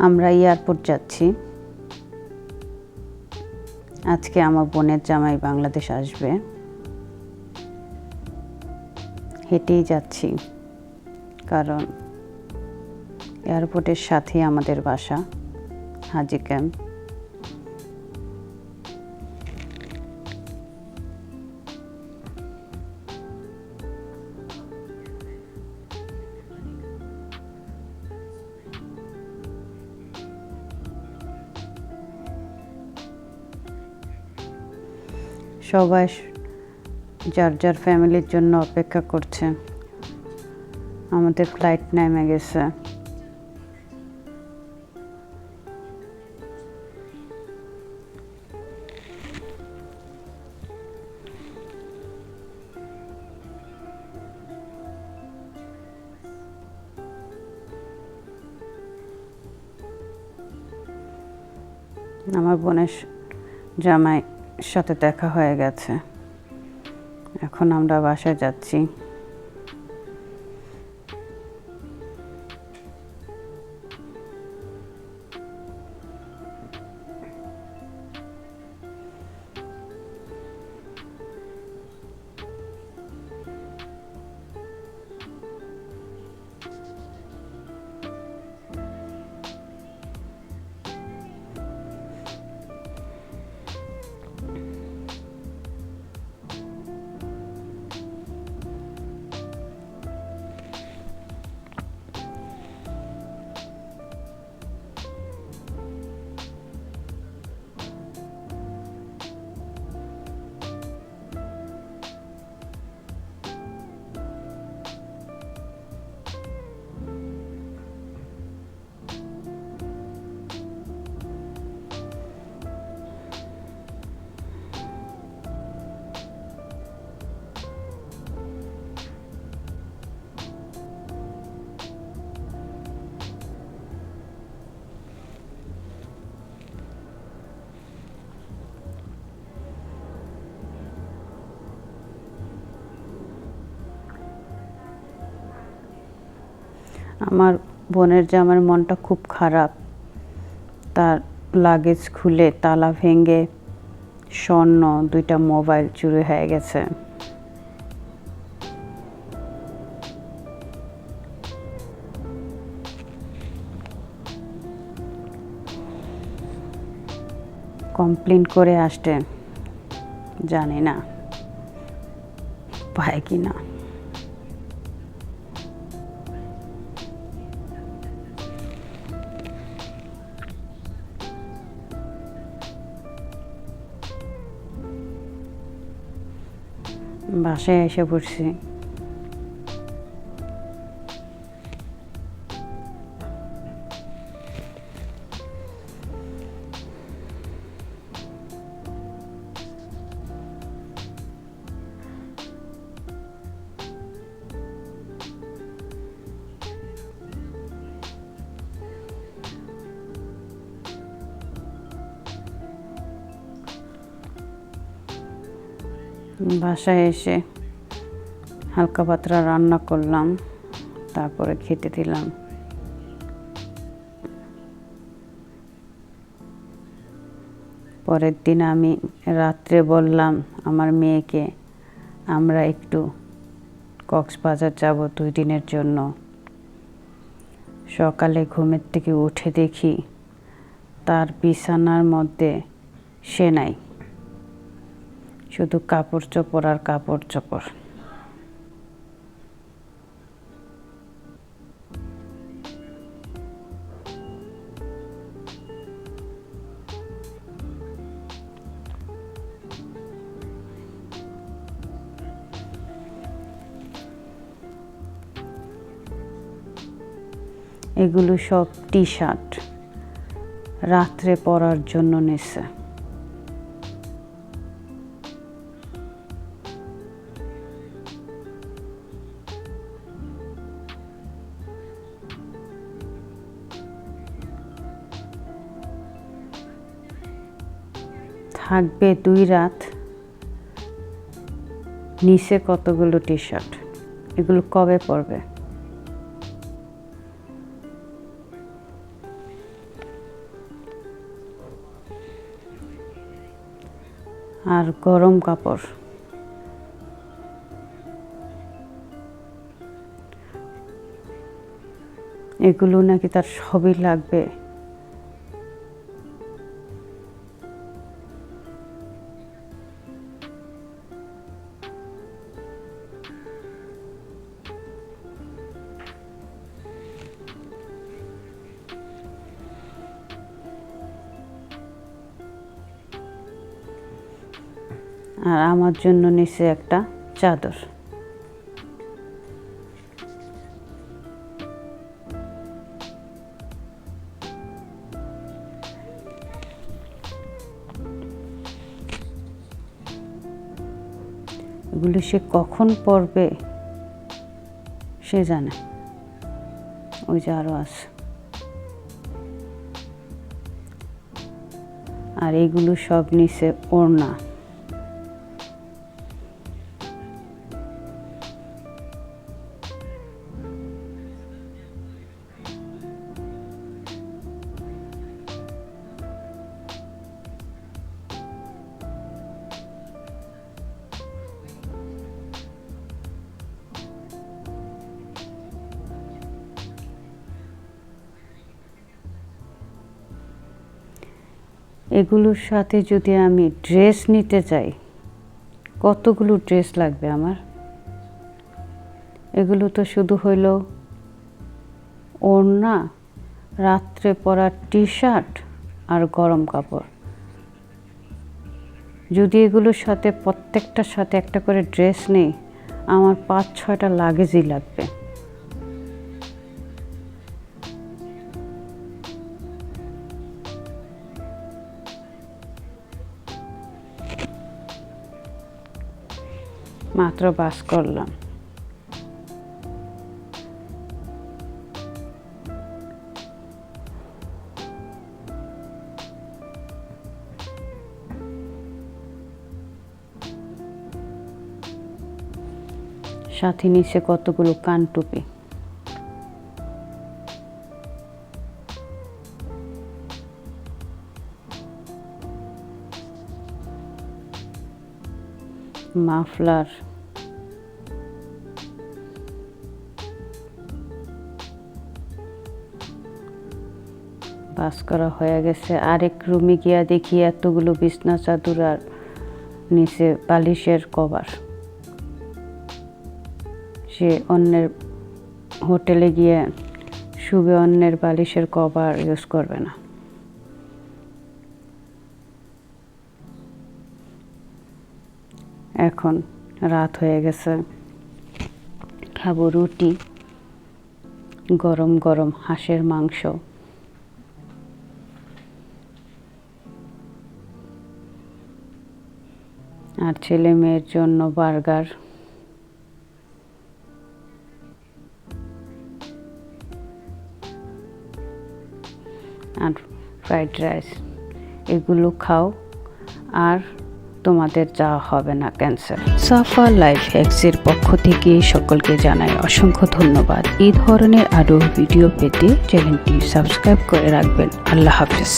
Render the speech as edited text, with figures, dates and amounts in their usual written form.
আমরা এয়ারপোর্ট যাচ্ছি। আজকে আমার বোনের জামাই বাংলাদেশ আসবে। হেঁটেই যাচ্ছি, কারণ এয়ারপোর্টের সাথেই আমাদের বাসা, হাজি ক্যাম্প। সবাই যার যার ফ্যামিলির জন্য অপেক্ষা করছে। আমাদের ফ্লাইট নেমে গেছে। আমার বোনের জামাইয়ের সাথে দেখা হয়ে গেছে। এখন আমরা বাসায় যাচ্ছি। আমার বোনের জামার মনটা খুব খারাপ। তার লাগেজ খুলে তালা ভেঙে স্বর্ণ, 2টা মোবাইল চুরি হয়ে গেছে। কমপ্লেন করে আসতে, জানি না পায় কি না। বাসায় এসে পড়ছি। বাসায় এসে হালকা পাতলা রান্না করলাম, তারপরে খেতে দিলাম। পরের দিন আমি রাত্রে বললাম আমার মেয়েকে, আমরা একটু কক্সবাজার যাব 2 দিনের জন্য। সকালে ঘুমের থেকে উঠে দেখি তার বিছানার মধ্যে সে নাই, শুধু কাপড় চোপড় আর কাপড় চোপড়। এগুলো সব টি-শার্ট, রাত্রে পরার জন্য নিছে। থাকবে 2 রাত। নিচে কতগুলো টি-শার্ট, এগুলো কবে পরবে? আর গরম কাপড়। এগুলো নাকি তার সবই লাগবে। আর আমার জন্য নিচে একটা চাদর। এগুলো সে কখন পরবে সে জানে। ওই যে আরো আছে। আর এগুলো সব নিচে ওড়না। এগুলোর সাথে যদি আমি ড্রেস নিতে চাই, কতগুলো ড্রেস লাগবে আমার। এগুলো তো শুধু হইল ওড়না, রাত্রে পরার টি শার্ট আর গরম কাপড়। যদি এগুলোর সাথে প্রত্যেকটার সাথে একটা করে ড্রেস নেই, আমার 5-6টা লাগেজই লাগবে। মাত্র বাস করলাম। সাথে নিচে কতগুলো কান টুপি। মাফলার। বাস করা হয়ে গেছে। আরেক রুমে গিয়া দেখি এতগুলো বিছনা চাদর আর নিচে বালিশের কভার। সে অন্যের হোটেলে গিয়ে শুবে অন্যের বালিশের কভার ইউজ করবে না। এখন রাত হয়ে গেছে, খাবো রুটি, গরম গরম হাঁসের মাংস, আর ছেলে মেয়ের জন্য বার্গার। আর ফ্রাইড রাইস। এগুলো খাও আর তোমাদের যাওয়া হবে না ক্যান্সেল। সাফা লাইফ হ্যাক্সের পক্ষ থেকে সকলকে জানাই অসংখ্য ধন্যবাদ। এই ধরনের আরও ভিডিও পেতে চ্যানেলটি সাবস্ক্রাইব করে রাখবেন। আল্লাহ হাফেজ।